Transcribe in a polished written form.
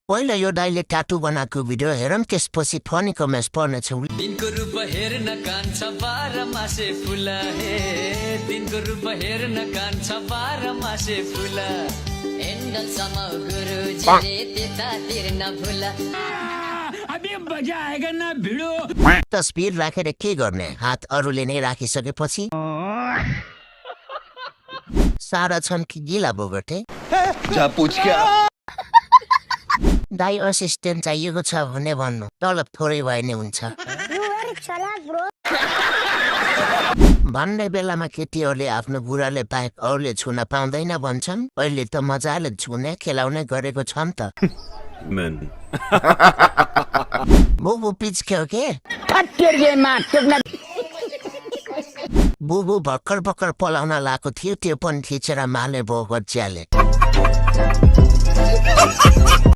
पहिला यो दाइले ट्याटु बनाएको भिडियो हेरौँ त्यसपछि फनी कमेन्ट्स पढ्नेछौँ। दिनको रूप हेर्न कान्छ 12 मासे फुला हे दिनको रूप हेर्न कान्छ 12 मासे फुला एन्डल सम गुरुजीले त्यता तिर्न भुला अबे मजा आएगा ना भिडो। तस्बिर राखेर के गर्ने, हात अरूले नै राखिसकेपछि सारा छन् कि गिला बोगटे। जा पूछ क्या दाइ असिस्टेन्ट चाहिएको छ भने भन्नु, तलब थोरै भए नै हुन्छ। भन्ने बेलामा केटीहरूले आफ्नो बुढाले बाहेक अरूले छुन पाउँदैन भन्छन्। अहिले त मजाले छुने खेलाउने गरेको छन् त। बुबु पिच्क्यो के बुबु भर्खर भर्खर पलाउन लाएको थियो, त्यो पनि खिचेर माले भो बच्चाले।